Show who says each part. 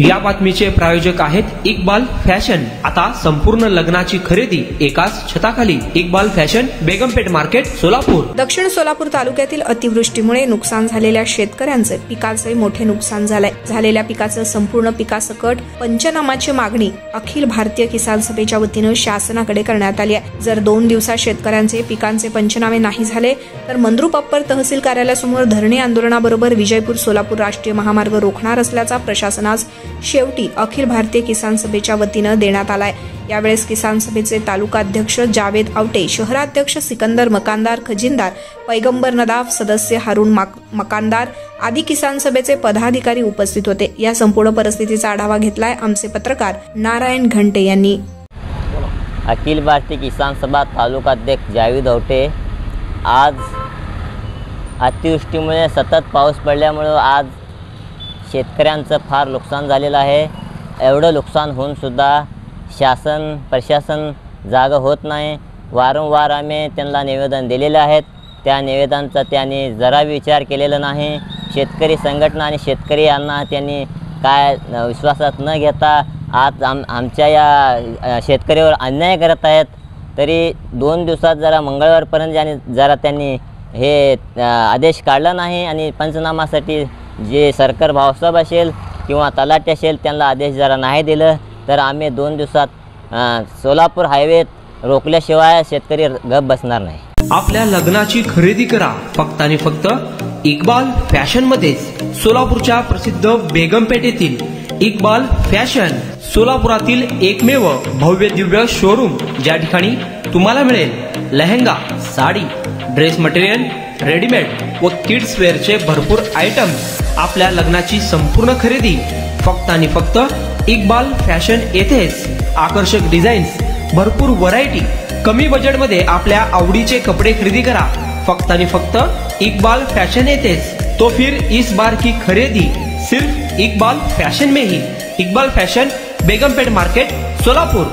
Speaker 1: या बातमीचे प्रायोजक आहेत इक्बाल फॅशन। आता संपूर्ण लग्नाची खरेदी एकाच छताखाली। Iqbal fashion, Begampeth market, Solapur.
Speaker 2: दक्षिण सोलापूर तालुक्यातील अतिवृष्टीमुळे नुकसान झालेल्या शेतकऱ्यांचे पिकाचे मोठे नुकसान झाले। झालेल्या पिकाचं संपूर्ण पिकासकट पंचनामाची मागणी अखिल भारतीय किसान सभेच्या वतीने शासनाकडे करण्यात आली आहे। जर 2 दिवसात शेतकऱ्यांचे पिकांचे पंचनामे नाही झाले तर मंद्रुप अप्पर तहसील कार्यालयासमोर धरणे आंदोलनाबरोबर विजयपूर सोलापूर राष्ट्रीय महामार्ग रोखणार असल्याचा प्रशासनास शेवटी अखिल भारतीय किसान सभेच्या वतीने देण्यात आलाय। यावेळेस किसान सभेचे तालुका अध्यक्ष जावेद आवटे, शहराध्यक्ष सिकंदर मकानदार खजिनदार, पैगंबर नदाफ, सदस्य हारून मकानदार आदी किसान सभेचे पदाधिकारी उपस्थित होते। या संपूर्ण परिस्थितीचा आढावा घेतलाय आमचे पत्रकार नारायण घंटे यांनी।
Speaker 3: अखिल भारतीय किसान सभा तालुका अध्यक्ष जावेद आवटे, आज अतिवृष्टीमुळे सतत पाऊस पडल्यामुळे आज शेतकऱ्यांचं फार नुकसान झालेलं आहे। एवढं नुकसान होऊन सुद्धा शासन प्रशासन जागा होत नाही। वारंवार आम्ही त्यांना निवेदन दिलेले आहेत, त्या निवेदनाचा त्यांनी जरा विचार केलेला नाही। शेतकरी संघटना आणि शेतकरी यांना त्यांनी काय विश्वासात न घेता आज आमच्या या शेतकऱ्यावर अन्याय करत आहेत। तरी 2 दिवसात जरा मंगळवारपर्यंत जरा त्यांनी हे आदेश काढला नाही आणि पंचनामासाठी जे सरकार भावसाहेब असेल किंवा तलाठी असेल त्यांना आदेश जरा नाही दिलं तर आम्ही 2 दिवसात सोलापूर हायवे रोखल्याशिवाय शेतकरी गप बसणार नाही।
Speaker 1: आपल्या लग्नाची खरेदी करा फक्त आणि फक्त इक्बाल फॅशन मध्येच। सोलापूरच्या प्रसिद्ध बेगमपेठ येथील इक्बाल फॅशन सोलापुरातील एकमेव भव्य दिव्य शोरूम, ज्या ठिकाणी तुम्हाला मिळेल lehenga, sari, dress material, readymade व किड्स वेअरचे भरपूर आयटम्स। आपल्या लग्नाची संपूर्ण खरेदी फक्त आणि फक्त इक्बाल फॅशन येथेच। आकर्षक डिझाईन्स, भरपूर व्हरायटी, कमी बजेटमध्ये आपल्या आवडीचे कपडे खरेदी करा फक्त आणि फक्त इक्बाल फॅशन येथेच। तो फिर इस बार की खरेदी सिर्फ इक्बाल फैशन में ही। Iqbal fashion, Begampeth market, Solapur.